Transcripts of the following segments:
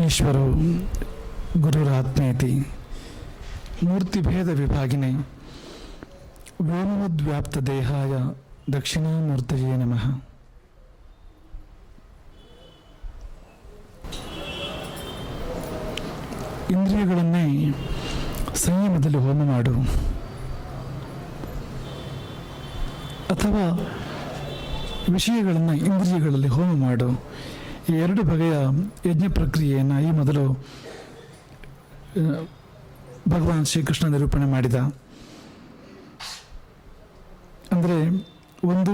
ಈಶ್ವರೋ ಗುರುರಾತ್ಮೇತಿ ಮೂರ್ತಿಭೇದ ವಿಭಾಗಿನೇ ವ್ಯೋಮವದ್ವ್ಯಾಪ್ತ ದೇಹಾಯ ದಕ್ಷಿಣಾಮೂರ್ತಯೇ ನಮಃ. ಇಂದ್ರಿಯಗಳನ್ನೇ ಸಂಯಮದಲ್ಲಿ ಹೋಮ ಮಾಡು ಅಥವಾ ವಿಷಯಗಳನ್ನು ಇಂದ್ರಿಯಗಳಲ್ಲಿ ಹೋಮ ಮಾಡು. ಈ ಎರಡು ಬಗೆಯ ಯಜ್ಞ ಪ್ರಕ್ರಿಯೆಯನ್ನು ಈ ಮೊದಲು ಭಗವಾನ್ ಶ್ರೀಕೃಷ್ಣ ನಿರೂಪಣೆ ಮಾಡಿದ. ಅಂದರೆ ಒಂದು,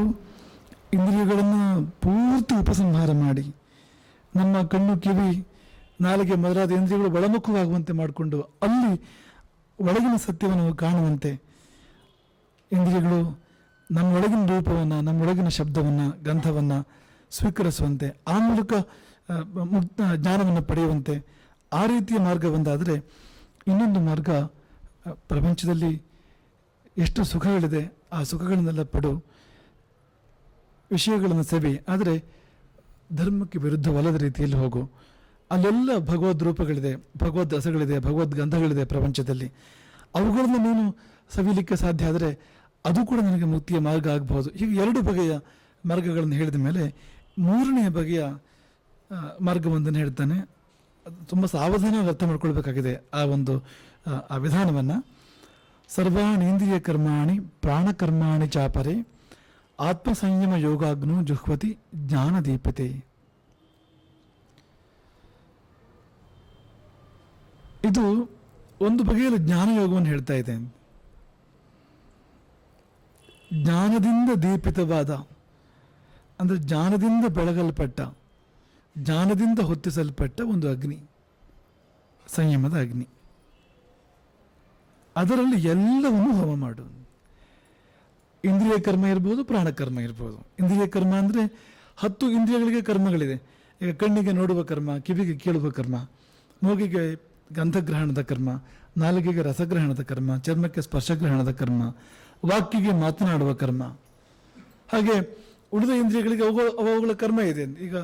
ಇಂದ್ರಿಯಗಳನ್ನು ಪೂರ್ತಿ ಉಪಸಂಹಾರ ಮಾಡಿ ನಮ್ಮ ಕಣ್ಣು, ಕಿವಿ, ನಾಲಿಗೆ ಮೊದಲಾದ ಇಂದ್ರಿಯಗಳು ಒಳಮುಖವಾಗುವಂತೆ ಮಾಡಿಕೊಂಡು ಅಲ್ಲಿ ಒಳಗಿನ ಸತ್ಯವನ್ನು ಕಾಣುವಂತೆ ಇಂದ್ರಿಯಗಳು ನಮ್ಮೊಳಗಿನ ರೂಪವನ್ನು, ನಮ್ಮೊಳಗಿನ ಶಬ್ದವನ್ನು, ಗಂಧವನ್ನು ಸ್ವೀಕರಿಸುವಂತೆ, ಆ ಮೂಲಕ ಜ್ಞಾನವನ್ನು ಪಡೆಯುವಂತೆ ಆ ರೀತಿಯ ಮಾರ್ಗ ಒಂದಾದರೆ, ಇನ್ನೊಂದು ಮಾರ್ಗ ಪ್ರಪಂಚದಲ್ಲಿ ಎಷ್ಟು ಸುಖಗಳಿದೆ ಆ ಸುಖಗಳನ್ನೆಲ್ಲ ಪಡು, ವಿಷಯಗಳನ್ನು ಸೆವಿ, ಆದರೆ ಧರ್ಮಕ್ಕೆ ವಿರುದ್ಧವಲ್ಲದ ರೀತಿಯಲ್ಲಿ ಹೋಗು. ಅಲ್ಲೆಲ್ಲ ಭಗವದ್ ರೂಪಗಳಿದೆ, ಭಗವದ್ ರಸಗಳಿದೆ, ಭಗವದ್ ಗಂಧಗಳಿದೆ ಪ್ರಪಂಚದಲ್ಲಿ. ಅವುಗಳನ್ನು ನೀನು ಸವಿಲಿಕ್ಕೆ ಸಾಧ್ಯ ಆದರೆ ಅದು ಕೂಡ ನನಗೆ ಮುಕ್ತಿಯ ಮಾರ್ಗ ಆಗಬಹುದು. ಹೀಗೆ ಎರಡು ಬಗೆಯ ಮಾರ್ಗಗಳನ್ನು ಹೇಳಿದ ಮೇಲೆ ಮೂರನೆಯ ಬಗೆಯ ಮಾರ್ಗವೊಂದನ್ನು ಹೇಳ್ತಾನೆ. ತುಂಬ ಸಾವಧಾನವಾಗಿ ಅರ್ಥ ಮಾಡ್ಕೊಳ್ಬೇಕಾಗಿದೆ ಆ ವಿಧಾನವನ್ನು. ಸರ್ವಾಣಿ ಇಂದ್ರಿಯ ಕರ್ಮಾಣಿ ಪ್ರಾಣಕರ್ಮಾಣಿ ಚಾಪರೆ ಆತ್ಮಸಂಯಮ ಯೋಗಾಗ್ನೋ ಜುಹ್ವತಿ ಜ್ಞಾನದೀಪತೆ. ಇದು ಒಂದು ಬಗೆಯಲ್ಲಿ ಜ್ಞಾನಯೋಗವನ್ನು ಹೇಳ್ತಾ ಇದೆ. ಜ್ಞಾನದಿಂದ ದೀಪಿತವಾದ, ಅಂದರೆ ಜ್ಞಾನದಿಂದ ಬೆಳಗಲ್ಪಟ್ಟ, ಜ್ಞಾನದಿಂದ ಹೊತ್ತಿಸಲ್ಪಟ್ಟ ಒಂದು ಅಗ್ನಿ, ಸಂಯಮದ ಅಗ್ನಿ. ಅದರಲ್ಲಿ ಎಲ್ಲವನ್ನೂ ಹೋಮ ಮಾಡು. ಇಂದ್ರಿಯ ಕರ್ಮ ಇರ್ಬೋದು, ಪ್ರಾಣಕರ್ಮ ಇರ್ಬೋದು. ಇಂದ್ರಿಯ ಕರ್ಮ ಅಂದರೆ 10 ಇಂದ್ರಿಯಗಳಿಗೆ ಕರ್ಮಗಳಿದೆ. ಈಗ ಕಣ್ಣಿಗೆ ನೋಡುವ ಕರ್ಮ, ಕಿವಿಗೆ ಕೇಳುವ ಕರ್ಮ, ಮೂಗಿಗೆ ಗಂಧಗ್ರಹಣದ ಕರ್ಮ, ನಾಲಿಗೆಗೆ ರಸಗ್ರಹಣದ ಕರ್ಮ, ಚರ್ಮಕ್ಕೆ ಸ್ಪರ್ಶಗ್ರಹಣದ ಕರ್ಮ, ವಾಕ್ಯಿಗೆ ಮಾತನಾಡುವ ಕರ್ಮ. ಹಾಗೆ ಉಳಿದ ಇಂದ್ರಿಯಗಳಿಗೆ ಅವುಗಳ ಕರ್ಮ ಇದೆ. ಈಗ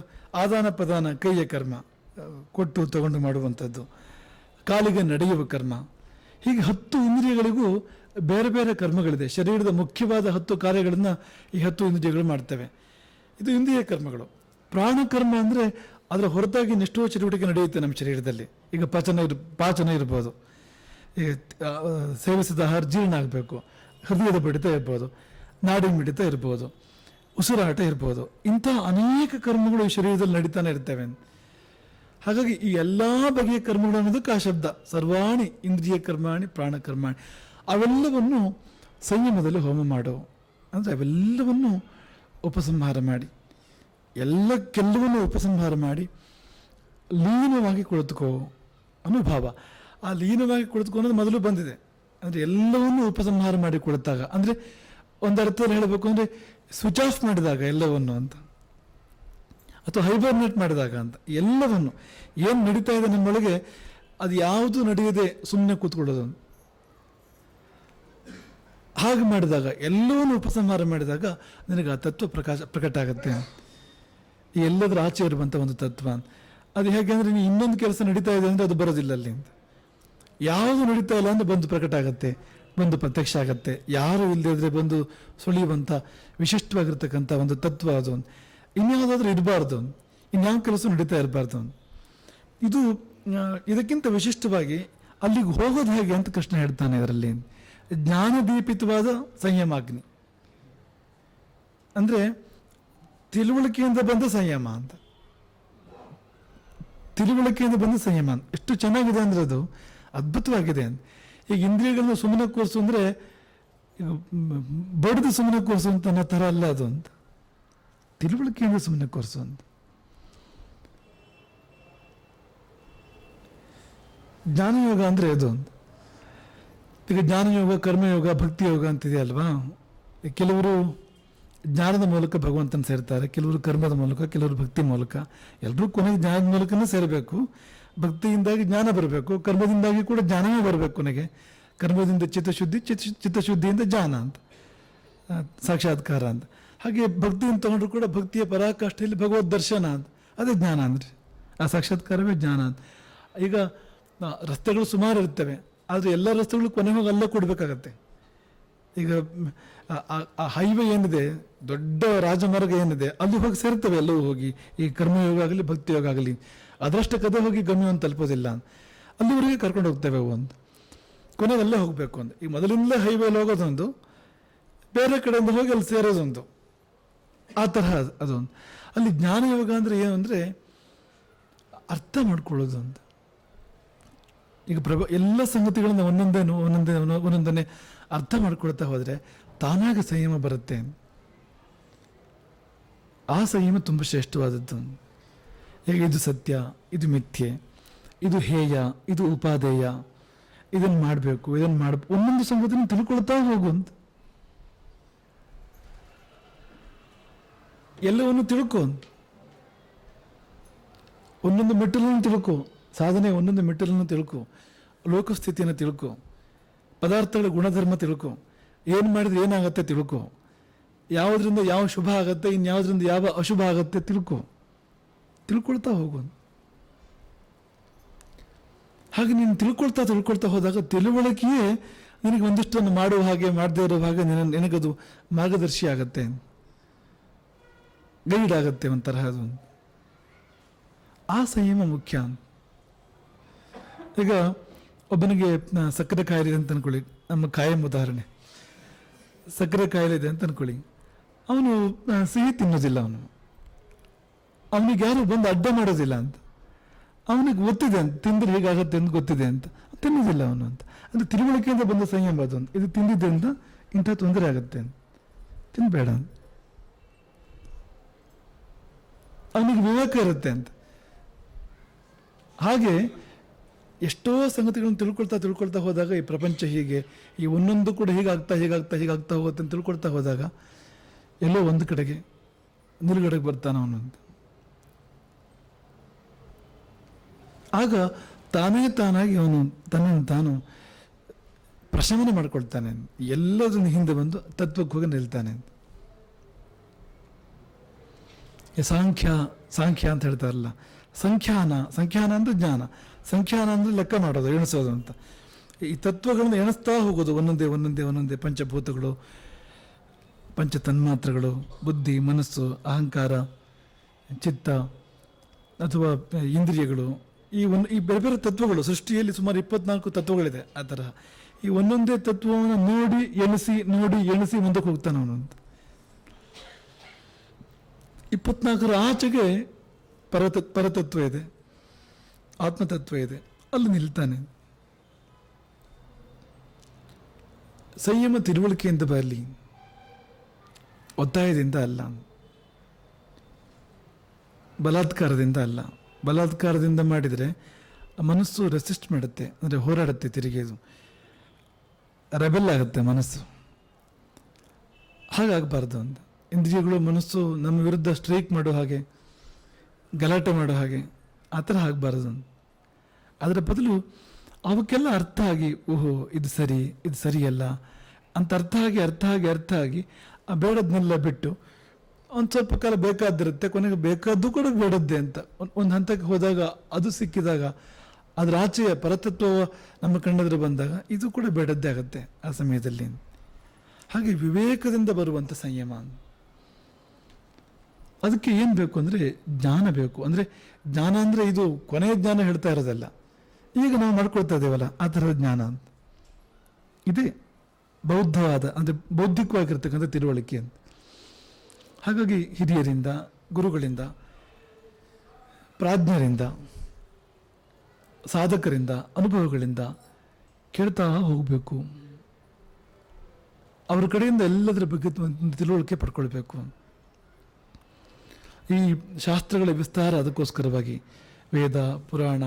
ಆದಾನ ಪ್ರದಾನ ಕೈಯ ಕರ್ಮ, ಕೊಟ್ಟು ತಗೊಂಡು ಮಾಡುವಂಥದ್ದು, ಕಾಲಿಗೆ ನಡೆಯುವ ಕರ್ಮ. ಹೀಗೆ 10 ಇಂದ್ರಿಯಗಳಿಗೂ ಬೇರೆ ಬೇರೆ ಕರ್ಮಗಳಿದೆ. ಶರೀರದ ಮುಖ್ಯವಾದ 10 ಕಾರ್ಯಗಳನ್ನು ಈ 10 ಇಂದ್ರಿಯಗಳು ಮಾಡ್ತವೆ. ಇದು ಇಂದ್ರಿಯ ಕರ್ಮಗಳು. ಪ್ರಾಣಕರ್ಮ ಅಂದರೆ ಅದರ ಹೊರತಾಗಿ ಎಷ್ಟೋ ಚಟುವಟಿಕೆ ನಡೆಯುತ್ತೆ ನಮ್ಮ ಶರೀರದಲ್ಲಿ. ಈಗ ಪಾಚನ ಇರ್ಬೋದು, ಈಗ ಸೇವಿಸಿದ ಆಹಾರ ಜೀರ್ಣ ಆಗಬೇಕು, ಹೃದಯದ ಬಡಿತ ಇರ್ಬೋದು, ನಾಡಿ ಮಿಡಿತ ಇರ್ಬೋದು, ಉಸಿರಾಟ ಇರ್ಬೋದು. ಇಂಥ ಅನೇಕ ಕರ್ಮಗಳು ಈ ಶರೀರದಲ್ಲಿ ನಡೀತಾನೆ ಇರ್ತವೆ. ಹಾಗಾಗಿ ಈ ಎಲ್ಲ ಬಗೆಯ ಕರ್ಮಗಳು ಅನ್ನೋದಕ್ಕೆ ಆ ಶಬ್ದ ಸರ್ವಾಣಿ ಇಂದ್ರಿಯ ಕರ್ಮಾಣಿ ಪ್ರಾಣಕರ್ಮಾಣಿ. ಅವೆಲ್ಲವನ್ನು ಸಂಯಮದಲ್ಲಿ ಹೋಮ ಮಾಡು. ಅಂದರೆ ಅವೆಲ್ಲವನ್ನು ಉಪಸಂಹಾರ ಮಾಡಿ, ಎಲ್ಲಕ್ಕೆಲ್ಲವನ್ನು ಉಪಸಂಹಾರ ಮಾಡಿ ಲೀನವಾಗಿ ಕುಳಿತುಕೋ ಅನ್ನೋ ಭಾವ. ಆ ಲೀನವಾಗಿ ಕುಳಿತುಕೋ ಅನ್ನೋದು ಮೊದಲು ಬಂದಿದೆ. ಅಂದರೆ ಎಲ್ಲವನ್ನೂ ಉಪಸಂಹಾರ ಮಾಡಿ ಕುಳಿತಾಗ, ಅಂದರೆ ಒಂದು ಅರ್ಥದಲ್ಲಿ ಹೇಳಬೇಕು ಅಂದರೆ ಸ್ವಿಚ್ ಆಫ್ ಮಾಡಿದಾಗ ಎಲ್ಲವನ್ನು ಅಂತ, ಅಥವಾ ಹೈಬರ್ನೇಟ್ ಮಾಡಿದಾಗ ಅಂತ. ಎಲ್ಲವನ್ನು ಏನು ನಡೀತಾ ಇದೆ ನಮ್ಮೊಳಗೆ ಅದು ಯಾವುದು ನಡೆಯದೆ ಸುಮ್ಮನೆ ಕೂತ್ಕೊಳ್ಳೋದು. ಹಾಗೆ ಮಾಡಿದಾಗ, ಎಲ್ಲವನ್ನು ಉಪಸಂಹಾರ ಮಾಡಿದಾಗ ನಿನಗೆ ಆ ತತ್ವ ಪ್ರಕಟ ಆಗುತ್ತೆ. ಎಲ್ಲದರ ಆಚೆ ಇರುವಂಥ ಒಂದು ತತ್ವ. ಅದು ಹೇಗೆ ಅಂದರೆ ನೀವು ಇನ್ನೊಂದು ಕೆಲಸ ನಡೀತಾ ಇದೆ ಅಂದರೆ ಅದು ಬರೋದಿಲ್ಲ ಅಲ್ಲಿ ಅಂತ. ಯಾವುದು ನಡೀತಾ ಇಲ್ಲ ಅಂದರೆ ಬಂದು ಪ್ರಕಟ ಆಗುತ್ತೆ, ಬಂದು ಪ್ರತ್ಯಕ್ಷ ಆಗುತ್ತೆ. ಯಾರು ಇಲ್ಲದಿದ್ರೆ ಬಂದು ಸುಳಿಯುವಂಥ ವಿಶಿಷ್ಟವಾಗಿರ್ತಕ್ಕಂಥ ಒಂದು ತತ್ವ ಅದು. ಇನ್ಯಾವುದಾದ್ರೂ ಇರಬಾರ್ದು, ಇನ್ಯಾವ ಕೆಲಸ ನಡೀತಾ ಇರಬಾರ್ದು. ಇದಕ್ಕಿಂತ ವಿಶಿಷ್ಟವಾಗಿ ಅಲ್ಲಿಗೆ ಹೋಗೋದು ಹೇಗೆ ಅಂತ ಕೃಷ್ಣ ಹೇಳ್ತಾನೆ. ಇದರಲ್ಲಿ ಜ್ಞಾನದೀಪಿತವಾದ ಸಂಯಮಾಗ್ನಿ ಅಂದರೆ ತಿಳುವಳಿಕೆಯಿಂದ ಬಂದ ಸಂಯಮ ಅಂತ. ತಿಳುವಳಿಕೆಯಿಂದ ಬಂದ ಸಂಯಮ ಎಷ್ಟು ಚೆನ್ನಾಗಿದೆ ಅಂದರೆ ಅದು ಅದ್ಭುತವಾಗಿದೆ. ಈಗ ಇಂದ್ರಿಯಗಳನ್ನ ಸುಮ್ಮನೆ ಕೂರಿಸು ಅಂದರೆ ಬಡಿದು ಸುಮ್ಮನೆ ಕೂರಿಸು ಅಂತ ಅನ್ನೋ ಥರ ಅಲ್ಲ ಅದು ಅಂತ. ತಿಳುವಳಿಕೆಯಿಂದ ಸುಮ್ಮನೆ ಕೂರಿಸು ಅಂತ. ಜ್ಞಾನಯೋಗ ಅಂದರೆ ಅದು ಅಂತ. ಈಗ ಜ್ಞಾನಯೋಗ, ಕರ್ಮಯೋಗ, ಭಕ್ತಿಯೋಗ ಅಂತಿದೆಯಲ್ವಾ. ಕೆಲವರು ಜ್ಞಾನದ ಮೂಲಕ ಭಗವಂತನ ಸೇರ್ತಾರೆ, ಕೆಲವರು ಕರ್ಮದ ಮೂಲಕ, ಕೆಲವರು ಭಕ್ತಿ ಮೂಲಕ. ಎಲ್ಲರೂ ಕೊನೆಗೆ ಜ್ಞಾನದ ಮೂಲಕನೇ ಸೇರಬೇಕು. ಭಕ್ತಿಯಿಂದಾಗಿ ಜ್ಞಾನ ಬರಬೇಕು, ಕರ್ಮದಿಂದಾಗಿ ಕೂಡ ಜ್ಞಾನವೇ ಬರಬೇಕು. ಕೊನೆಗೆ ಕರ್ಮದಿಂದ ಚಿತ್ತಶುದ್ಧಿ, ಚಿತ್ತಶುದ್ಧಿಯಿಂದ ಜ್ಞಾನ ಅಂತ, ಸಾಕ್ಷಾತ್ಕಾರ ಅಂತ. ಹಾಗೆ ಭಕ್ತಿಯನ್ನು ತಗೊಂಡ್ರು ಕೂಡ ಭಕ್ತಿಯ ಪರಾಕಾಷ್ಠೆಯಲ್ಲಿ ಭಗವದ್ ದರ್ಶನ ಅಂತ, ಅದೇ ಜ್ಞಾನ ಅಂದರೆ ಆ ಸಾಕ್ಷಾತ್ಕಾರವೇ ಜ್ಞಾನ. ಈಗ ರಸ್ತೆಗಳು ಸುಮಾರು ಇರ್ತವೆ, ಆದರೆ ಎಲ್ಲ ರಸ್ತೆಗಳು ಕೊನೆ ಹೋಗಿ ಅಲ್ಲೇ ಕೊಡಬೇಕಾಗತ್ತೆ. ಈಗ ಆ ಹೈವೇ ಏನಿದೆ, ದೊಡ್ಡ ರಾಜಮಾರ್ಗ ಏನಿದೆ, ಅಲ್ಲಿ ಹೋಗಿ ಸೇರ್ತವೆ ಎಲ್ಲವೂ ಹೋಗಿ. ಈ ಕರ್ಮಯೋಗ ಆಗಲಿ ಭಕ್ತಿಯೋಗ ಆಗಲಿ ಅದರಷ್ಟೇ ಕದೆ ಹೋಗಿ ಗಮ್ಯವನ್ನು ತಲುಪೋದಿಲ್ಲ, ಅಲ್ಲಿವರೆಗೆ ಕರ್ಕೊಂಡು ಹೋಗ್ತೇವೆ ಅವು ಅಂತ. ಕೊನೆಗೆ ಅಲ್ಲೇ ಹೋಗಬೇಕು ಅಂತ. ಈಗ ಮೊದಲಿಂದಲೇ ಹೈವೇಲಿ ಹೋಗೋದೊಂದು, ಬೇರೆ ಕಡೆಯಿಂದ ಹೋಗಿ ಅಲ್ಲಿ ಸೇರೋದೊಂದು, ಆ ತರಹ ಅದೊಂದು. ಅಲ್ಲಿ ಜ್ಞಾನಯೋಗ ಅಂದರೆ ಏನು ಅಂದರೆ ಅರ್ಥ ಮಾಡ್ಕೊಳ್ಳೋದು ಅಂತ. ಈಗ ಎಲ್ಲ ಸಂಗತಿಗಳನ್ನ ಒಂದೊಂದನ್ನೇ ಅರ್ಥ ಮಾಡ್ಕೊಳ್ತಾ ಹೋದರೆ ತಾನಾಗಿ ಸಂಯಮ ಬರುತ್ತೆ. ಆ ಸಂಯಮ ತುಂಬ ಶ್ರೇಷ್ಠವಾದದ್ದು. ಈಗ ಇದು ಸತ್ಯ, ಇದು ಮಿಥ್ಯೆ, ಇದು ಹೇಯ, ಇದು ಉಪಾದೇಯ, ಇದನ್ನು ಮಾಡಬೇಕು, ಇದನ್ನು ಒಂದೊಂದು ಸಂಗತಿನ ತಿಳ್ಕೊಳ್ತಾ ಹೋಗುವಂತ. ಎಲ್ಲವನ್ನು ತಿಳ್ಕೊ, ಒಂದೊಂದು ಮೆಟ್ಟಲನ್ನು ತಿಳ್ಕೊ, ಸಾಧನೆ ಒಂದೊಂದು ಮೆಟ್ಟಲನ್ನು ತಿಳ್ಕೊ, ಲೋಕಸ್ಥಿತಿಯನ್ನು ತಿಳ್ಕೊ, ಪದಾರ್ಥಗಳ ಗುಣಧರ್ಮ ತಿಳ್ಕೊ, ಏನು ಮಾಡಿದ್ರೆ ಏನಾಗತ್ತೆ ತಿಳ್ಕೊ, ಯಾವುದರಿಂದ ಯಾವ ಶುಭ ಆಗತ್ತೆ, ಇನ್ಯಾವುದರಿಂದ ಯಾವ ಅಶುಭ ಆಗತ್ತೆ ತಿಳ್ಕೊಳ್ತಾ ಹೋಗು. ಹಾಗೆ ನೀನು ತಿಳ್ಕೊಳ್ತಾ ಹೋದಾಗ ತಿಳುವಳಿಕೆಯೇ ನಿನಗೆ ಒಂದಿಷ್ಟನ್ನು ಮಾಡುವ ಹಾಗೆ, ಮಾಡದೇ ಇರೋ ಹಾಗೆ ನಿನಗದು ಮಾರ್ಗದರ್ಶಿ ಆಗತ್ತೆ, ಗೈಡ್ ಆಗತ್ತೆ ಒಂತರಹದು. ಆ ಸಂಯಮ ಮುಖ್ಯ. ಈಗ ಒಬ್ಬನಿಗೆ ಸಕ್ಕರೆ ಕಾಯಿಲೆ ಇದೆ ಅಂತ ಅನ್ಕೊಳ್ಳಿ, ನಮ್ಮ ಕಾಯಂ ಉದಾಹರಣೆ. ಸಕ್ಕರೆ ಕಾಯಿಲೆ ಇದೆ ಅಂತ ಅನ್ಕೊಳ್ಳಿ, ಅವನು ಸಿಹಿ ತಿನ್ನೋದಿಲ್ಲ, ಅವನಿಗೆ ಯಾರು ಬಂದು ಅಡ್ಡ ಮಾಡೋದಿಲ್ಲ ಅಂತ. ಅವನಿಗೆ ಗೊತ್ತಿದೆ ಅಂತ, ತಿಂದ್ರೆ ಹೀಗಾಗತ್ತೆ ಅಂತ ಗೊತ್ತಿದೆ ಅಂತ, ತಿನ್ನೋದಿಲ್ಲ ಅವನು ಅಂತ. ಅದು ತಿಳುವಳಿಕೆಯಿಂದ ಬಂದ ಸಂಯಮ ಅದು. ಇದು ತಿಂದಿದ್ದರಿಂದ ಇಂಥ ತೊಂದರೆ ಆಗುತ್ತೆ ಅಂತ, ತಿನ್ಬೇಡ ಅಂತ. ಅವನಿಗೆ ವಿವೇಕ ಇರುತ್ತೆ ಅಂತ. ಹಾಗೆ ಎಷ್ಟೋ ಸಂಗತಿಗಳನ್ನು ತಿಳ್ಕೊಳ್ತಾ ಹೋದಾಗ ಈ ಪ್ರಪಂಚ ಹೀಗೆ, ಈ ಒಂದೊಂದು ಕೂಡ ಹೀಗಾಗ್ತಾ ಹೋಗುತ್ತೆ ಅಂತ ತಿಳ್ಕೊಳ್ತಾ ಹೋದಾಗ ಎಲ್ಲೋ ಒಂದು ಕಡೆಗೆ ನಿಲುಗಡೆಗೆ ಬರ್ತಾನೆ ಅವನು ಅಂತ. ಆಗ ತಾನಾಗಿ ಅವನು ತನ್ನನ್ನು ತಾನು ಪ್ರಶಮನ ಮಾಡ್ಕೊಳ್ತಾನೆ, ಎಲ್ಲದನ್ನು ಹಿಂದೆ ಬಂದು ತತ್ವಕ್ಕೆ ಹೋಗಿ ನಿಲ್ತಾನೆ. ಸಾಂಖ್ಯ ಅಂತ ಹೇಳ್ತಾರಲ್ಲ, ಸಂಖ್ಯಾನ ಅಂದ್ರೆ ಜ್ಞಾನ, ಸಂಖ್ಯಾನ ಅಂದ್ರೆ ಲೆಕ್ಕ ಮಾಡೋದು, ಎಣಿಸೋದು ಅಂತ. ಈ ತತ್ವಗಳನ್ನು ಎಣಿಸ್ತಾ ಹೋಗೋದು ಒಂದೊಂದೇ ಪಂಚಭೂತಗಳು, ಪಂಚ ತನ್ಮಾತ್ರಗಳು, ಬುದ್ಧಿ, ಮನಸ್ಸು, ಅಹಂಕಾರ, ಚಿತ್ತ ಅಥವಾ ಇಂದ್ರಿಯಗಳು, ಈ ಬೇರೆ ಬೇರೆ ತತ್ವಗಳು. ಸೃಷ್ಟಿಯಲ್ಲಿ ಸುಮಾರು 24 ತತ್ವಗಳಿದೆ. ಆ ತರಹ ಈ ಒಂದೊಂದೇ ತತ್ವವನ್ನು ನೋಡಿ ಎಣಿಸಿ ಮುಂದಕ್ಕೆ ಹೋಗ್ತಾನೆ ಅವನು ಅಂತ. 24 ಆಚೆಗೆ ಪರತತ್ವ ಇದೆ, ಆತ್ಮತತ್ವ ಇದೆ, ಅಲ್ಲಿ ನಿಲ್ತಾನೆ. ಸಂಯಮ ತಿಳುವಳಿಕೆಯಿಂದ ಬರಲಿ, ಒತ್ತಾಯದಿಂದ ಅಲ್ಲ, ಬಲಾತ್ಕಾರದಿಂದ ಅಲ್ಲ. ಬಲಾತ್ಕಾರದಿಂದ ಮಾಡಿದರೆ ಮನಸ್ಸು ರೆಸಿಸ್ಟ್ ಮಾಡುತ್ತೆ, ಅಂದರೆ ಹೋರಾಡುತ್ತೆ, ತಿರುಗಿ ಅದು ರೆಬೆಲ್ ಆಗುತ್ತೆ ಮನಸ್ಸು. ಹಾಗಾಗಬಾರ್ದು ಅಂತ. ಇಂದ್ರಿಯಗಳು, ಮನಸ್ಸು ನಮ್ಮ ವಿರುದ್ಧ ಸ್ಟ್ರೈಕ್ ಮಾಡೋ ಹಾಗೆ, ಗಲಾಟೆ ಮಾಡೋ ಹಾಗೆ ಆ ಥರ ಆಗಬಾರ್ದು. ಅದರ ಬದಲು ಅವಕ್ಕೆಲ್ಲ ಅರ್ಥ ಆಗಿ, ಓಹೋ ಇದು ಸರಿಯಲ್ಲ ಅಂತ ಅರ್ಥ ಆಗಿ ಆ ಬೇಡದನ್ನೆಲ್ಲ ಬಿಟ್ಟು ಒಂದು ಸ್ವಲ್ಪ ಕಾಲ ಬೇಕಾದಿರುತ್ತೆ, ಕೊನೆಗೆ ಬೇಕಾದ್ದು ಕೂಡ ಬೇಡದ್ದೆ ಅಂತ ಒಂದು ಹಂತಕ್ಕೆ ಹೋದಾಗ, ಅದು ಸಿಕ್ಕಿದಾಗ, ಅದರ ಆಚೆಯ ಪರತತ್ವ ನಮ್ಮ ಕಣ್ಣೆದುರು ಬಂದಾಗ ಇದು ಕೂಡ ಬೇಡದ್ದೇ ಆಗುತ್ತೆ ಆ ಸಮಯದಲ್ಲಿ. ಹಾಗೆ ವಿವೇಕದಿಂದ ಬರುವಂಥ ಸಂಯಮ. ಅದಕ್ಕೆ ಏನು ಬೇಕು ಅಂದರೆ ಜ್ಞಾನ ಬೇಕು. ಅಂದರೆ ಜ್ಞಾನ ಅಂದರೆ ಇದು ಕೊನೆಯ ಜ್ಞಾನ ಹೇಳ್ತಾ ಇರೋದಲ್ಲ, ಈಗ ನಾವು ಮಾಡ್ಕೊಳ್ತಾ ಇದ್ದೇವಲ್ಲ ಆ ಥರದ ಜ್ಞಾನ ಅಂತ. ಇದೇ ಬೌದ್ಧವಾದ, ಅಂದರೆ ಬೌದ್ಧಿಕವಾಗಿರ್ತಕ್ಕಂಥ ತಿಳುವಳಿಕೆ ಅಂತ. ಹಾಗಾಗಿ ಹಿರಿಯರಿಂದ, ಗುರುಗಳಿಂದ, ಪ್ರಾಜ್ಞರಿಂದ, ಸಾಧಕರಿಂದ, ಅನುಭವಗಳಿಂದ ಕೇಳ್ತಾ ಹೋಗಬೇಕು. ಅವ್ರ ಕಡೆಯಿಂದ ಎಲ್ಲದರ ಬಗ್ಗೆ ತಿಳುವಳಿಕೆ ಪಡ್ಕೊಳ್ಬೇಕು. ಈ ಶಾಸ್ತ್ರಗಳ ವಿಸ್ತಾರ ಅದಕ್ಕೋಸ್ಕರವಾಗಿ ವೇದ, ಪುರಾಣ,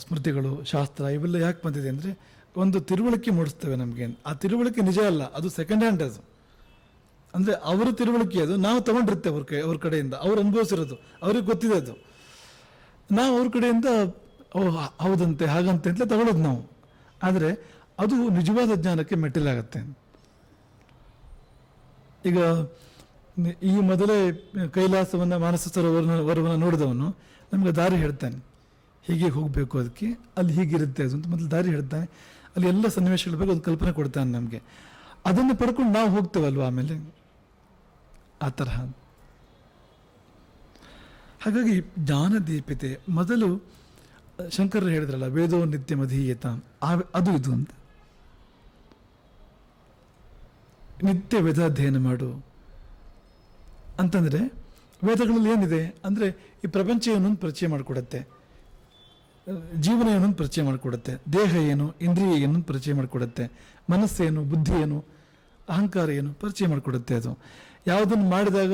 ಸ್ಮೃತಿಗಳು, ಶಾಸ್ತ್ರ ಇವೆಲ್ಲ ಯಾಕೆ ಬಂದಿದೆ ಅಂದರೆ ಒಂದು ತಿಳುವಳಿಕೆ ಮೂಡಿಸ್ತೇವೆ ನಮಗೆ. ಆ ತಿಳುವಳಿಕೆ ನಿಜ ಅಲ್ಲ, ಅದು ಸೆಕೆಂಡ್ ಹ್ಯಾಂಡ್. ಅದು ಅಂದರೆ ಅವರ ತಿಳುವಳಿಕೆ, ಅದು ನಾವು ತಗೊಂಡಿರ್ತೇವೆ ಅವ್ರ ಕಡೆಯಿಂದ, ಅವ್ರು ಅನುಭವಿಸಿರೋದು, ಅವ್ರಿಗೆ ಗೊತ್ತಿದೆ ಅದು. ನಾವು ಅವ್ರ ಕಡೆಯಿಂದ ಹೌದಂತೆ ಹಾಗಂತೆ ಅಂತಲೇ ತಗೊಳ್ಳೋದು ನಾವು. ಆದರೆ ಅದು ನಿಜವಾದ ಜ್ಞಾನಕ್ಕೆ ಮೆಟ್ಟಿಲಾಗತ್ತೆ. ಈಗ ಈ ಮೊದಲೇ ಕೈಲಾಸವನ್ನು, ಮಾನಸ ಸರೋವರವನ್ನು ನೋಡಿದವನು ನಮಗೆ ದಾರಿ ಹೇಳ್ತಾನೆ, ಹೀಗೆ ಹೋಗಬೇಕು, ಅದಕ್ಕೆ ಅಲ್ಲಿ ಹೀಗಿರುತ್ತೆ ಅದು ಅಂತ ಮೊದಲು ದಾರಿ ಹೇಳ್ತಾನೆ. ಅಲ್ಲಿ ಎಲ್ಲ ಸನ್ನಿವೇಶಗಳ ಬಗ್ಗೆ ಒಂದು ಕಲ್ಪನೆ ಕೊಡ್ತಾನೆ ನಮಗೆ. ಅದನ್ನು ಪಡ್ಕೊಂಡು ನಾವು ಹೋಗ್ತೇವಲ್ವ ಆಮೇಲೆ, ಆ ತರಹ. ಹಾಗಾಗಿ ಜ್ಞಾನದೀಪಿತೆ ಮೊದಲು ಶಂಕರರು ಹೇಳಿದ್ರಲ್ಲ, ವೇದೋ ನಿತ್ಯ ಮಧೀಯತ, ಅದು ಇದು ಅಂತ. ನಿತ್ಯ ವೇದಾಧ್ಯಯನ ಮಾಡು ಅಂತಂದರೆ, ವೇದಗಳಲ್ಲಿ ಏನಿದೆ ಅಂದರೆ ಈ ಪ್ರಪಂಚ ಏನು ಅಂತ ಪರಿಚಯ ಮಾಡಿಕೊಡುತ್ತೆ, ಜೀವನ ಏನು ಅಂತ ಪರಿಚಯ ಮಾಡಿಕೊಡುತ್ತೆ, ದೇಹ ಏನು, ಇಂದ್ರಿಯ ಏನು ಅಂತ ಪರಿಚಯ ಮಾಡಿಕೊಡುತ್ತೆ, ಮನಸ್ಸೇನು, ಬುದ್ಧಿ ಏನು, ಅಹಂಕಾರ ಏನು ಪರಿಚಯ ಮಾಡಿಕೊಡುತ್ತೆ. ಅದು ಯಾವುದನ್ನು ಮಾಡಿದಾಗ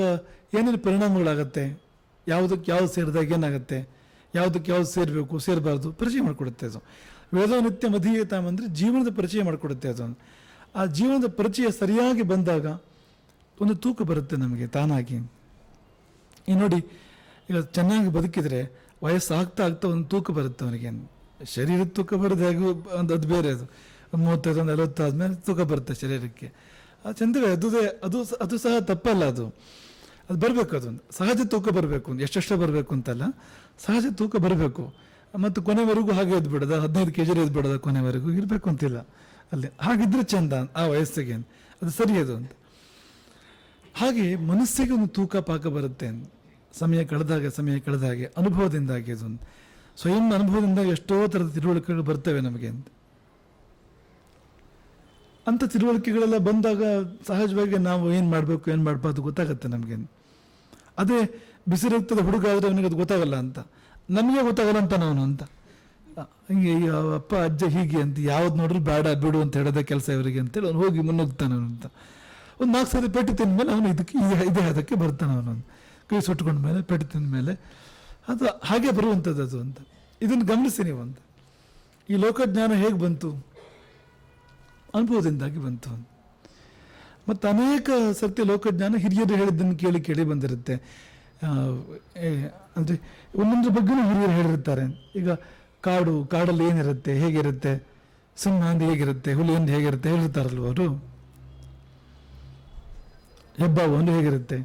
ಏನೇನು ಪರಿಣಾಮಗಳಾಗತ್ತೆ, ಯಾವುದಕ್ಕೆ ಯಾವ್ದು ಸೇರಿದಾಗ ಏನಾಗುತ್ತೆ, ಯಾವುದಕ್ಕೆ ಯಾವ್ದು ಸೇರಬೇಕು ಸೇರಬಾರ್ದು ಪರಿಚಯ ಮಾಡಿಕೊಡುತ್ತೆ ಅದು. ವೇದೋ ನಿತ್ಯ ಮಧೀಯತಾಂ ಅಂದರೆ ಜೀವನದ ಪರಿಚಯ ಮಾಡಿಕೊಡುತ್ತೆ ಅದು. ಆ ಜೀವನದ ಪರಿಚಯ ಸರಿಯಾಗಿ ಬಂದಾಗ ಒಂದು ತೂಕ ಬರುತ್ತೆ ನಮಗೆ ತಾನಾಗಿ. ಈ ನೋಡಿ, ಈಗ ಚೆನ್ನಾಗಿ ಬದುಕಿದರೆ ವಯಸ್ಸಾಗ್ತಾ ಆಗ್ತಾ ಒಂದು ತೂಕ ಬರುತ್ತೆ ಅವನಿಗೆ. ಶರೀರದ ತೂಕ ಬರೋದು ಹೇಗೂ ಅದು ಬೇರೆ, ಅದು 35 40 ಆದಮೇಲೆ ತೂಕ ಬರುತ್ತೆ ಶರೀರಕ್ಕೆ. ಅದು ಚಂದವೇ, ಅದು ಸಹ ತಪ್ಪಲ್ಲ, ಅದು ಬರಬೇಕು, ಅದೊಂದು ಸಹಜ ತೂಕ ಬರಬೇಕು, ಎಷ್ಟೆಷ್ಟೋ ಬರಬೇಕು ಅಂತಲ್ಲ, ಸಹಜ ತೂಕ ಬರಬೇಕು. ಮತ್ತು ಕೊನೆವರೆಗೂ ಹಾಗೆ ಎದ್ಬಿಡೋದ, 15 kg ಎದ್ಬಿಡೋದ ಕೊನೆವರೆಗೂ ಇರಬೇಕು ಅಂತಿಲ್ಲ ಅಲ್ಲಿ. ಹಾಗಿದ್ರೆ ಚಂದ ಆ ವಯಸ್ಸಿಗೆ, ಅದು ಸರಿ ಅದು ಅಂತ. ಹಾಗೆ ಮನಸ್ಸಿಗೆ ಒಂದು ತೂಕ ಪಾಕ ಬರುತ್ತೆ ಸಮಯ ಕಳೆದಾಗೆ ಅನುಭವದಿಂದಾಗಿ. ಅದೊಂದು ಸ್ವಯಂ ಅನುಭವದಿಂದಾಗಿ ಎಷ್ಟೋ ಥರದ ತಿಳುವಳಿಕೆಗಳು ಬರ್ತವೆ ನಮಗೆ ಅಂತ. ಅಂಥ ತಿಳುವಳಿಕೆಗಳೆಲ್ಲ ಬಂದಾಗ ಸಹಜವಾಗಿ ನಾವು ಏನು ಮಾಡಬೇಕು ಏನು ಮಾಡಬಾರ್ದು ಗೊತ್ತಾಗುತ್ತೆ ನಮಗೆ. ಅದೇ ಬಿಸಿ ರಕ್ತದ ಹುಡುಗ ಆದರೆ ಅವನಿಗೆ ಅದು ಗೊತ್ತಾಗಲ್ಲ ಅಂತ, ನಮಗೆ ಗೊತ್ತಾಗಲ್ಲ ಅಂತ ಅವನು ಅಂತ. ಹಿಂಗೆ ಅಪ್ಪ ಅಜ್ಜ ಹೀಗೆ ಅಂತ ಯಾವ್ದು ನೋಡ್ರಿ ಬೇಡ ಬಿಡು ಅಂತ ಹೇಳೋದೇ ಕೆಲಸ ಇವರಿಗೆ ಅಂತೇಳಿ ಅವ್ನು ಹೋಗಿ ಮುನ್ನುಗ್ತಾನೆ ಅವನು ಅಂತ. ಒಂದು 4 ಸರಿ ಪೆಟ್ಟು ತಿಂದ ಮೇಲೆ ಅವನು ಇದೇ ಅದಕ್ಕೆ ಬರ್ತಾನೆ ಅವನು. ಕೈ ಸುಟ್ಕೊಂಡ ಮೇಲೆ ಪೆಟ್ಟು ತಿಂದ ಮೇಲೆ ಅದು ಹಾಗೆ ಬರುವಂಥದ್ದು ಅದು ಅಂತ. ಇದನ್ನು ಗಮನಿಸಿ ನೀವು ಅಂತ. ಈ ಲೋಕಜ್ಞಾನ ಹೇಗೆ ಬಂತು? ಅನುಭವದಿಂದಾಗಿ ಬಂತು. ಮತ್ತು ಅನೇಕ ಸರ್ತಿ ಲೋಕಜ್ಞಾನ ಹಿರಿಯರು ಹೇಳಿದ್ದನ್ನು ಕೇಳಿ ಕೇಳಿ ಬಂದಿರುತ್ತೆ. ಅಂದರೆ ಒಂದೊಂದ್ರ ಬಗ್ಗೆನೂ ಹಿರಿಯರು ಹೇಳಿರ್ತಾರೆ. ಈಗ ಕಾಡಲ್ಲಿ ಏನಿರುತ್ತೆ, ಹೇಗಿರುತ್ತೆ, ಸಿಂಹ ಅಂದು ಹೇಗಿರುತ್ತೆ, ಹುಲಿ ಒಂದು ಹೇಗಿರುತ್ತೆ ಹೇಳಿರ್ತಾರಲ್ವ ಅವರು. ಹೆಬ್ಬಾವು ಒಂದು ಹೇಗಿರುತ್ತೆ,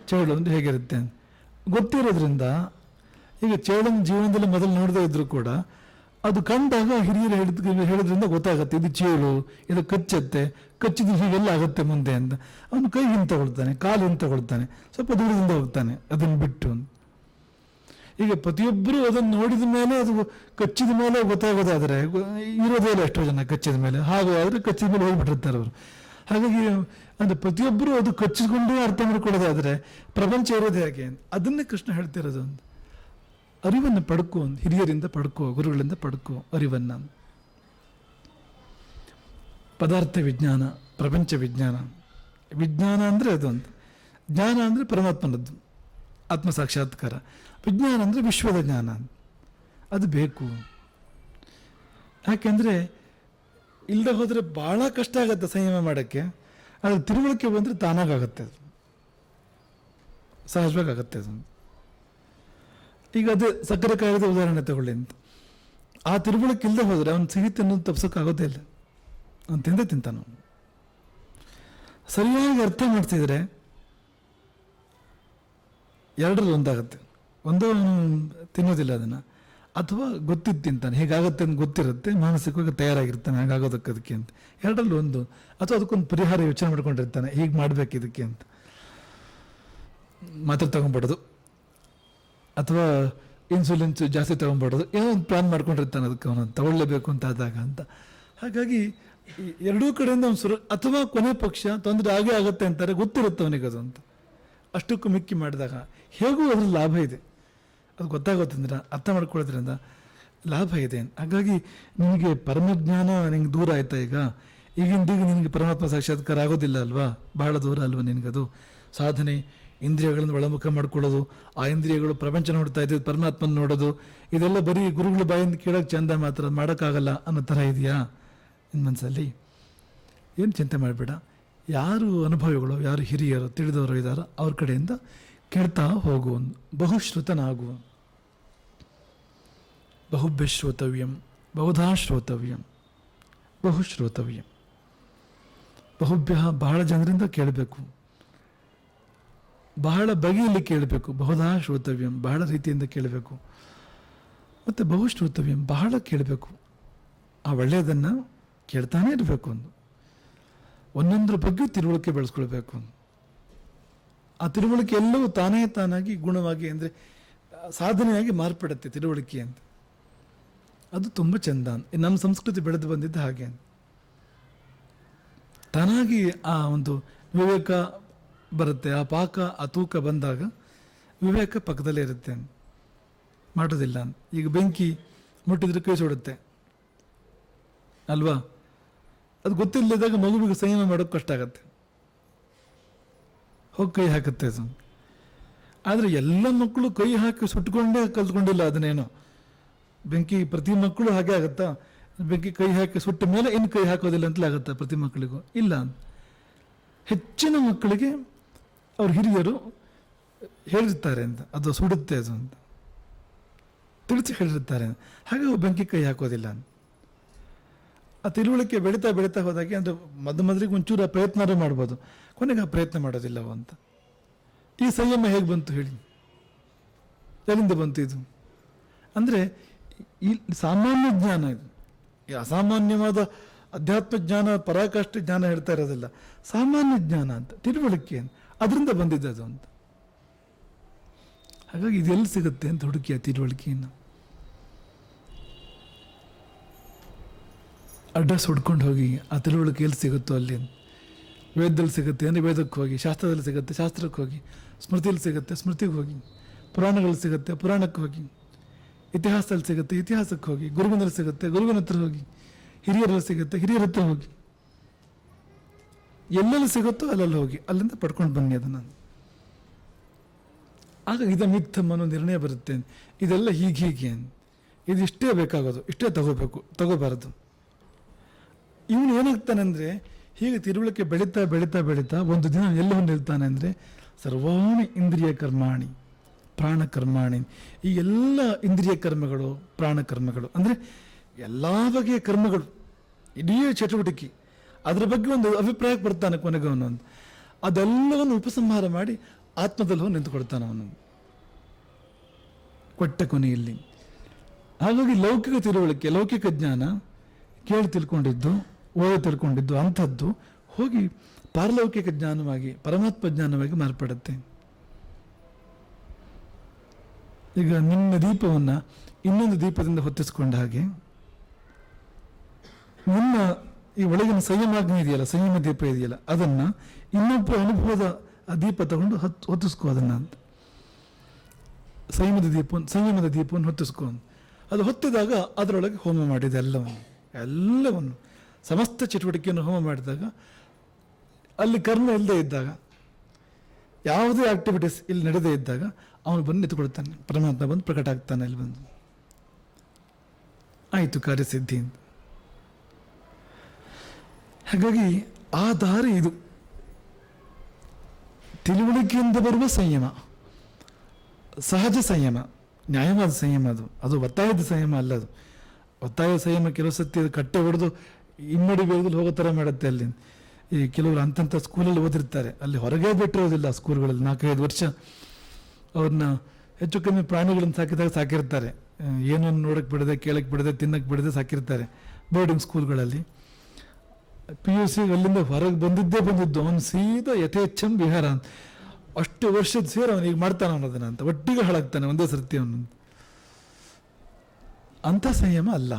ಚೇಳು ಒಂದು ಹೇಗಿರುತ್ತೆ ಗೊತ್ತಿರೋದ್ರಿಂದ, ಈಗ ಚೇಳನ ಜೀವನದಲ್ಲಿ ಮೊದಲು ನೋಡದೇ ಇದ್ರು ಕೂಡ ಅದು ಕಂಡಾಗ ಹಿರಿಯರು ಹೇಳಿದ್ರಿಂದ ಗೊತ್ತಾಗತ್ತೆ, ಇದು ಚೇಳು, ಇದು ಕಚ್ಚತ್ತೆ, ಕಚ್ಚಿದ್ರೆ ಹೀಗೆಲ್ಲ ಆಗುತ್ತೆ ಮುಂದೆ ಅಂತ. ಅವನು ಕೈ ಹಿಂದೆ ತಗೊಳ್ತಾನೆ, ಕಾಲು ಹಿಂದೆ ತಗೊಳ್ತಾನೆ, ಸ್ವಲ್ಪ ದೂರದಿಂದ ಹೋಗ್ತಾನೆ ಅದನ್ನು ಬಿಟ್ಟು. ಈಗ ಪ್ರತಿಯೊಬ್ಬರು ಅದನ್ನು ನೋಡಿದ ಮೇಲೆ, ಅದು ಕಚ್ಚಿದ ಮೇಲೆ ಗೊತ್ತಾಗೋದಾದರೆ, ಇರೋದೇ ಇಲ್ಲ ಎಷ್ಟೋ ಜನ ಕಚ್ಚಿದ ಮೇಲೆ. ಹಾಗೂ ಆದರೆ ಕಚ್ಚಿದ ಮೇಲೆ ಹೋಗ್ಬಿಟ್ಟಿರ್ತಾರೆ ಅವರು. ಹಾಗಾಗಿ ಅಂದರೆ ಪ್ರತಿಯೊಬ್ಬರು ಅದು ಕಚ್ಚಿಕೊಂಡೇ ಅರ್ಥ ಮಾಡ್ಕೊಳ್ಳೋದಾದರೆ ಪ್ರಪಂಚ ಇರೋದು ಹೇಗೆ, ಅದನ್ನೇ ಕೃಷ್ಣ ಹೇಳ್ತಿರೋದು. ಒಂದು ಅರಿವನ್ನು ಪಡ್ಕೋ, ಹಿರಿಯರಿಂದ ಪಡ್ಕೋ, ಗುರುಗಳಿಂದ ಪಡ್ಕೋ ಅರಿವನ್ನು. ಪದಾರ್ಥ ವಿಜ್ಞಾನ, ಪ್ರಪಂಚ ವಿಜ್ಞಾನ. ವಿಜ್ಞಾನ ಅಂದರೆ ಅದೊಂದು, ಜ್ಞಾನ ಅಂದರೆ ಪರಮಾತ್ಮನದ್ದು ಆತ್ಮ ಸಾಕ್ಷಾತ್ಕಾರ. ವಿಜ್ಞಾನ ಅಂದರೆ ವಿಶ್ವದ ಜ್ಞಾನ, ಅದು ಬೇಕು. ಯಾಕೆಂದರೆ ಇಲ್ಲದೆ ಹೋದರೆ ಭಾಳ ಕಷ್ಟ ಆಗುತ್ತೆ ಸಂಯಮ ಮಾಡೋಕ್ಕೆ. ಅದು ತಿಳುವಳಿಕೆ ಬಂದರೆ ತಾನಾಗತ್ತೆ, ಅದು ಸಹಜವಾಗಿ ಆಗುತ್ತೆ ಅದು. ಈಗ ಅದೇ ಸಕ್ಕರೆ ಕಾಯಿಲೆದ ಉದಾಹರಣೆ ತಗೊಳ್ಳಿ ಅಂತ. ಆ ತಿಳುವಳಿಕೆ ಇಲ್ಲದೆ ಹೋದರೆ ಅವನು ಸಿಹಿ ತಿನ್ನೋದು ತಪ್ಸೋಕ್ಕಾಗೋದೇ ಇಲ್ಲ, ಅವನು ತಿಂದೇ ತಿಂತಾನು. ಸರಿಯಾಗಿ ಅರ್ಥ ಮಾಡ್ತಿದ್ರೆ ಎರಡರಲ್ಲಿ ಒಂದಾಗುತ್ತೆ. ಒಂದು ಅವನು ತಿನ್ನೋದಿಲ್ಲ ಅದನ್ನು, ಅಥವಾ ಗೊತ್ತಿದ್ದು ತಿಂತಾನೆ, ಹೇಗಾಗುತ್ತೆ ಅಂತ ಗೊತ್ತಿರುತ್ತೆ, ಮಾನಸಿಕವಾಗಿ ತಯಾರಾಗಿರ್ತಾನೆ ಹಾಗಾಗೋದಕ್ಕೆ ಅದಕ್ಕೆ ಅಂತ. ಎರಡರಲ್ಲಿ ಒಂದು, ಅಥವಾ ಅದಕ್ಕೊಂದು ಪರಿಹಾರ ಯೋಚನೆ ಮಾಡ್ಕೊಂಡಿರ್ತಾನೆ, ಹೀಗೆ ಮಾಡಬೇಕು ಇದಕ್ಕೆ ಅಂತ. ಮಾತ್ರೆ ತಗೊಂಡ್ಬಿಡೋದು ಅಥವಾ ಇನ್ಸುಲಿನ್ಸ್ ಜಾಸ್ತಿ ತಗೊಂಡ್ಬಿಡೋದು, ಏನೋ ಒಂದು ಪ್ಲಾನ್ ಮಾಡ್ಕೊಂಡಿರ್ತಾನೆ ಅದಕ್ಕೆ ಅವನು ತಗೊಳ್ಳೇಬೇಕು ಅಂತ ಆದಾಗ ಅಂತ. ಹಾಗಾಗಿ ಎರಡೂ ಕಡೆಯಿಂದ ಅವ್ನು ಅಥವಾ ಕೊನೆ ಪಕ್ಷ ತೊಂದರೆ ಆಗೇ ಆಗುತ್ತೆ ಅಂತಾರೆ, ಗೊತ್ತಿರುತ್ತೆ ಅವನಿಗೆ ಅದು ಅಂತ. ಅಷ್ಟಕ್ಕೂ ಮಿಕ್ಕಿ ಮಾಡಿದಾಗ ಹೇಗೂ ಅದ್ರಲ್ಲಿ ಲಾಭ ಇದೆ, ಅದು ಗೊತ್ತಾಗೋದ್ರಿಂದ, ಅರ್ಥ ಮಾಡ್ಕೊಳ್ಳೋದ್ರಿಂದ ಲಾಭ ಇದೆ. ಹಾಗಾಗಿ ನಿನಗೆ ಪರಮಜ್ಞಾನ ನಿನಗೆ ದೂರ ಆಯ್ತಾ? ಈಗಿಂದೀಗ ನಿನಗೆ ಪರಮಾತ್ಮ ಸಾಕ್ಷಾತ್ಕಾರ ಆಗೋದಿಲ್ಲ ಅಲ್ವಾ, ಬಹಳ ದೂರ ಅಲ್ವಾ ನಿನಗದು. ಸಾಧನೆ ಇಂದ್ರಿಯಗಳನ್ನು ಒಳಮುಖ ಮಾಡ್ಕೊಳ್ಳೋದು, ಆ ಇಂದ್ರಿಯಗಳು ಪ್ರಪಂಚ ನೋಡ್ತಾ ಇದ್ದು ಪರಮಾತ್ಮನ ನೋಡೋದು, ಇದೆಲ್ಲ ಬರೀ ಗುರುಗಳ ಬಾಯಿಂದ ಕೇಳೋಕ್ಕೆ ಚಂದ, ಮಾತ್ರ ಮಾಡೋಕ್ಕಾಗಲ್ಲ ಅನ್ನೋ ಥರ ಇದೆಯಾ ನಿನ್ನ ಮನಸ್ಸಲ್ಲಿ? ಏನು ಚಿಂತೆ ಮಾಡಬೇಡ. ಯಾರು ಅನುಭವಿಗಳು, ಯಾರು ಹಿರಿಯರು ತಿಳಿದವರು ಇದ್ದಾರೋ ಅವ್ರ ಕಡೆಯಿಂದ ಕೇಳ್ತಾ ಹೋಗು. ಬಹುಶ್ರುತನಾಗು. ಬಹುಭ್ಯ ಶ್ರೋತವ್ಯಂ, ಬಹುಧಾ ಶ್ರೋತವ್ಯಂ, ಬಹುಭ್ಯ ಬಹಳ ಜನರಿಂದ ಕೇಳಬೇಕು. ಬಹಳ ಬಗೆಯಲ್ಲಿ ಕೇಳಬೇಕು. ಬಹುಧಾ ಶ್ರೋತವ್ಯಂ, ಬಹಳ ರೀತಿಯಿಂದ ಕೇಳಬೇಕು. ಮತ್ತು ಬಹು ಶ್ರೋತವ್ಯಂ, ಬಹಳ ಕೇಳಬೇಕು. ಆ ಒಳ್ಳೆಯದನ್ನು ಕೇಳ್ತಾನೆ ಇರಬೇಕು. ಒಂದೊಂದರ ಬಗ್ಗೆ ತಿಳುವಳಿಕೆ ಬೆಳೆಸ್ಕೊಳ್ಬೇಕು. ಆ ತಿಳುವಳಿಕೆ ಎಲ್ಲವೂ ತಾನೇ ತಾನಾಗಿ ಗುಣವಾಗಿ ಅಂದರೆ ಸಾಧನೆಯಾಗಿ ಮಾರ್ಪಡುತ್ತೆ ತಿಳುವಳಿಕೆ ಅಂತ. ಅದು ತುಂಬ ಚಂದ. ನಮ್ಮ ಸಂಸ್ಕೃತಿ ಬೆಳೆದು ಬಂದಿದ್ದು ಹಾಗೆ. ತಾನಾಗಿ ಆ ಒಂದು ವಿವೇಕ ಬರುತ್ತೆ. ಆ ಪಾಕ ಆ ತೂಕ ಬಂದಾಗ ವಿವೇಕ ಪಕ್ಕದಲ್ಲೇ ಇರುತ್ತೆ. ಮಾಡೋದಿಲ್ಲ. ಈಗ ಬೆಂಕಿ ಮುಟ್ಟಿದ್ರೆ ಕೈ ಸುಡುತ್ತೆ ಅಲ್ವಾ? ಅದು ಗೊತ್ತಿಲ್ಲದಾಗ ಮಗುವಿಗೆ ಸಂಯಮ ಮಾಡೋಕ್ಕೆ ಕಷ್ಟ ಆಗತ್ತೆ, ಹೋಗಿ ಕೈ ಹಾಕುತ್ತೆ ಅದು. ಆದರೆ ಎಲ್ಲ ಮಕ್ಕಳು ಕೈ ಹಾಕಿ ಸುಟ್ಕೊಂಡೇ ಕಲ್ತ್ಕೊಂಡಿಲ್ಲ ಅದನ್ನೇನೋ. ಬೆಂಕಿ ಪ್ರತಿ ಮಕ್ಕಳು ಹಾಗೆ ಆಗುತ್ತಾ? ಬೆಂಕಿ ಕೈ ಹಾಕಿ ಸುಟ್ಟ ಮೇಲೆ ಇನ್ನು ಕೈ ಹಾಕೋದಿಲ್ಲ ಅಂತಲೇ ಆಗುತ್ತಾ ಪ್ರತಿ ಮಕ್ಕಳಿಗೂ? ಇಲ್ಲ. ಹೆಚ್ಚಿನ ಮಕ್ಕಳಿಗೆ ಅವ್ರ ಹಿರಿಯರು ಹೇಳಿರ್ತಾರೆ ಅಂತ, ಅದು ಸುಡುತ್ತೆ ಅದು ಅಂತ ತಿಳಿಸಿ ಹೇಳಿರ್ತಾರೆ. ಹಾಗೆ ಬೆಂಕಿ ಕೈ ಹಾಕೋದಿಲ್ಲ. ಆ ತಿಳುವಳಿಕೆ ಬೆಳೀತಾ ಬೆಳೀತಾ ಹೋದಾಗೆ ಅಂದರೆ ಮೊದಲಿಗೆ ಒಂಚೂರು ಆ ಪ್ರಯತ್ನ ಮಾಡ್ಬೋದು, ಕೊನೆಗೆ ಆ ಪ್ರಯತ್ನ ಮಾಡೋದಿಲ್ಲವೋ ಅಂತ. ಈ ಸಂಯಮ ಹೇಗೆ ಬಂತು ಹೇಳಿ? ಎಲ್ಲಿಂದ ಬಂತು ಇದು? ಅಂದರೆ ಈ ಸಾಮಾನ್ಯ ಜ್ಞಾನ ಇದು. ಈ ಅಸಾಮಾನ್ಯವಾದ ಅಧ್ಯಾತ್ಮ ಜ್ಞಾನ, ಪರಾಕಾಷ್ಠ ಜ್ಞಾನ ಹೇಳ್ತಾ ಇರೋದಿಲ್ಲ. ಸಾಮಾನ್ಯ ಜ್ಞಾನ ಅಂತ, ತಿಳುವಳಿಕೆ ಅದರಿಂದ ಬಂದಿದ್ದದು ಅಂತ. ಹಾಗಾಗಿ ಇದೆಲ್ಲಿ ಸಿಗುತ್ತೆ ಅಂತ ಹುಡುಕಿ ಆ ತಿಳುವಳಿಕೆಯನ್ನು. ಅಡ್ರೆಸ್ ಹುಡ್ಕೊಂಡು ಹೋಗಿ ಆ ತಿಳುವಳಿಕೆ ಎಲ್ಲಿ ಸಿಗುತ್ತೋ ಅಲ್ಲಿ. ವೇದದಲ್ಲಿ ಸಿಗುತ್ತೆ ಅಂದರೆ ವೇದಕ್ಕೆ ಹೋಗಿ, ಶಾಸ್ತ್ರದಲ್ಲಿ ಸಿಗುತ್ತೆ ಶಾಸ್ತ್ರಕ್ಕೆ ಹೋಗಿ, ಸ್ಮೃತಿಯಲ್ಲಿ ಸಿಗುತ್ತೆ ಸ್ಮೃತಿಗೆ ಹೋಗಿ, ಪುರಾಣಗಳಲ್ಲಿ ಸಿಗುತ್ತೆ ಪುರಾಣಕ್ಕೆ ಹೋಗಿ, ಇತಿಹಾಸದಲ್ಲಿ ಸಿಗುತ್ತೆ ಇತಿಹಾಸಕ್ಕೆ ಹೋಗಿ, ಗುರುವಿನಲ್ಲಿ ಸಿಗುತ್ತೆ ಗುರುವಿನ ಹತ್ರ ಹೋಗಿ, ಹಿರಿಯರಲ್ಲಿ ಸಿಗುತ್ತೆ ಹಿರಿಯರ ಹತ್ರ ಹೋಗಿ, ಎಲ್ಲೆಲ್ಲಿ ಸಿಗುತ್ತೋ ಅಲ್ಲಲ್ಲಿ ಹೋಗಿ ಅಲ್ಲಿಂದ ಪಡ್ಕೊಂಡು ಬನ್ನಿ ಅದನ್ನು. ಆಗ ಇದಮಿತ್ತಮ್ ಅನ್ನೋ ನಿರ್ಣಯ ಬರುತ್ತೆ. ಇದೆಲ್ಲ ಹೀಗೆ ಇದಿಷ್ಟೇ ಬೇಕಾಗೋದು, ಇಷ್ಟೇ ತಗೋಬಾರದು. ಇವನು ಏನಾಗ್ತಾನೆ ಅಂದರೆ ಹೀಗೆ ತಿಳುವಳಿಕೆ ಬೆಳೀತಾ ಬೆಳೀತಾ ಬೆಳೀತಾ ಒಂದು ದಿನ ಎಲ್ಲವೂ ನಿಲ್ತಾನೆ ಅಂದರೆ ಸರ್ವಾಣಿ ಇಂದ್ರಿಯ ಕರ್ಮಾಣಿ ಪ್ರಾಣಕರ್ಮಾಣಿ. ಈ ಎಲ್ಲ ಇಂದ್ರಿಯ ಕರ್ಮಗಳು ಪ್ರಾಣಕರ್ಮಗಳು ಅಂದರೆ ಎಲ್ಲ ಬಗೆಯ ಕರ್ಮಗಳು, ಇಡೀ ಚಟುವಟಿಕೆ, ಅದರ ಬಗ್ಗೆ ಒಂದು ಅಭಿಪ್ರಾಯಕ್ಕೆ ಬರ್ತಾನೆ ಕೊನೆಗೆ ಅವನೊಂದು. ಅದೆಲ್ಲವನ್ನು ಉಪಸಂಹಾರ ಮಾಡಿ ಆತ್ಮದಲ್ಲಿ ಹೋಗಿ ನಿಂತುಕೊಳ್ತಾನೆ ಅವನು ಕೊಟ್ಟ ಕೊನೆಯಲ್ಲಿ. ಹಾಗಾಗಿ ಲೌಕಿಕ ತಿಳುವಳಿಕೆ, ಲೌಕಿಕ ಜ್ಞಾನ ಕೇಳಿ ತಿಳ್ಕೊಂಡಿದ್ದು, ಓದಿ ತಿಳ್ಕೊಂಡಿದ್ದು ಅಂಥದ್ದು ಹೋಗಿ ಪಾರಲೌಕಿಕ ಜ್ಞಾನವಾಗಿ ಪರಮಾತ್ಮ ಜ್ಞಾನವಾಗಿ ಮಾರ್ಪಡುತ್ತೆ. ಈಗ ನಿನ್ನ ದೀಪವನ್ನು ಇನ್ನೊಂದು ದೀಪದಿಂದ ಹೊತ್ತಿಸ್ಕೊಂಡ ಹಾಗೆ ನಿಮ್ಮ ಈ ಒಳಗಿನ ಸಂಯಮಾಗ್ನಿ ಇದೆಯಲ್ಲ, ಸಂಯಮ ದೀಪ ಇದೆಯಲ್ಲ, ಅದನ್ನು ಇನ್ನೊಬ್ಬ ಅನುಭವದ ಆ ದೀಪ ತಗೊಂಡು ಹೊತ್ತಿಸ್ಕೋ ಅದನ್ನು ಅಂತ. ಸಂಯಮದ ದೀಪವನ್ನು ಹೊತ್ತಿಸ್ಕೊ. ಅದು ಹೊತ್ತಿದಾಗ ಅದರೊಳಗೆ ಹೋಮ ಮಾಡಿದೆ ಎಲ್ಲವನ್ನು ಸಮಸ್ತ ಚಟುವಟಿಕೆಯನ್ನು ಹೋಮ ಮಾಡಿದಾಗ, ಅಲ್ಲಿ ಕರ್ಮ ಇಲ್ಲದೆ ಇದ್ದಾಗ, ಯಾವುದೇ ಆಕ್ಟಿವಿಟೀಸ್ ಇಲ್ಲಿ ನಡೆದೇ ಇದ್ದಾಗ ಅವನು ಬಂದು ನಿಂತುಕೊಳ್ತಾನೆ, ಪರಮಾತ್ಮ ಬಂದು ಪ್ರಕಟ ಆಗ್ತಾನೆ ಅಲ್ಲಿ ಬಂದು. ಆಯಿತು ಕಾರ್ಯಸಿದ್ಧಿ ಅಂತ. ಹಾಗಾಗಿ ಆ ದಾರಿ ಇದು. ತಿಳುವಳಿಕೆಯಿಂದ ಬರುವ ಸಂಯಮ, ಸಹಜ ಸಂಯಮ, ನ್ಯಾಯವಾದ ಸಂಯಮ. ಅದು ಒತ್ತಾಯದ ಸಂಯಮ ಅಲ್ಲ. ಅದು ಒತ್ತಾಯ ಸಂಯಮ ಕೆಲವು ಸತಿ ಅದು ಕಟ್ಟೆ ಹೊಡೆದು ಇಮ್ಮಡಿ ಬೇಗದಲ್ಲಿ ಹೋಗೋ ಥರ ಮಾಡುತ್ತೆ. ಅಲ್ಲಿ ಈ ಕೆಲವರು ಅಂಥ ಸ್ಕೂಲಲ್ಲಿ ಓದಿರ್ತಾರೆ, ಅಲ್ಲಿ ಹೊರಗೆ ಬಿಟ್ಟಿರೋದಿಲ್ಲ ಸ್ಕೂಲ್ಗಳಲ್ಲಿ 4-5 ವರ್ಷ ಅವ್ರನ್ನ ಹೆಚ್ಚು ಕಮ್ಮಿ ಪ್ರಾಣಿಗಳನ್ನು ಸಾಕಿರ್ತಾರೆ. ಏನನ್ನು ನೋಡಕ್ಕೆ ಬಿಡದೆ, ಕೇಳಕ್ಕೆ ಬಿಡದೆ, ತಿನ್ನಕ್ಕೆ ಬಿಡದೆ ಸಾಕಿರ್ತಾರೆ ಬೋರ್ಡಿಂಗ್ ಸ್ಕೂಲ್ಗಳಲ್ಲಿ. PUC ಅಲ್ಲಿಂದ ಹೊರಗೆ ಬಂದಿದ್ದು ಅವನು ಸೀದಾ ಯಥೇಚ್ಛಂ ವಿಹಾರ ಅಂತ. ಅಷ್ಟು ವರ್ಷದ ಸೇರಿ ಅವನು ಈಗ ಮಾಡ್ತಾನೆ ಅನ್ನೋದನ್ನ ಅಂತ ಒಟ್ಟಿಗೆ ಹಾಳಾಗ್ತಾನೆ ಒಂದೇ ಸರ್ತಿ ಅವನು. ಅಂಥ ಸಂಯಮ ಅಲ್ಲ.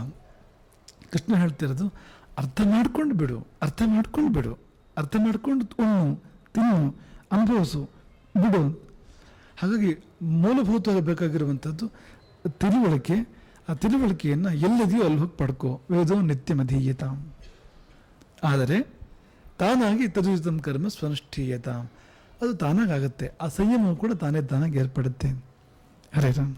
ಕೃಷ್ಣ ಹೇಳ್ತಿರೋದು ಅರ್ಥ ಮಾಡ್ಕೊಂಡು ಬಿಡು, ಅರ್ಥ ಮಾಡ್ಕೊಂಡು ಉಣ್ಣು, ತಿನ್ನು, ಅನುಭವಿಸು, ಬಿಡು. ಹಾಗಾಗಿ ಮೂಲಭೂತವಾಗಿ ಬೇಕಾಗಿರುವಂಥದ್ದು ತಿಳುವಳಿಕೆ. ಆ ತಿಳುವಳಿಕೆಯನ್ನು ಎಲ್ಲಿದೆಯೋ ಅಲ್ಲಿ ಹೋಗಿ ಪಡ್ಕೋ. ವೇದೋ ನಿತ್ಯಮಧೀಯತ. ಆದರೆ ತಾನಾಗಿ ತದುಜಿತಂ ಕರ್ಮ ಸ್ವನುಷ್ಠೀಯತ, ಅದು ತಾನಾಗುತ್ತೆ. ಆ ಸಂಯಮವು ಕೂಡ ತಾನಾಗಿ ಏರ್ಪಡುತ್ತೆ. ಹರೇ ರಾಮ್.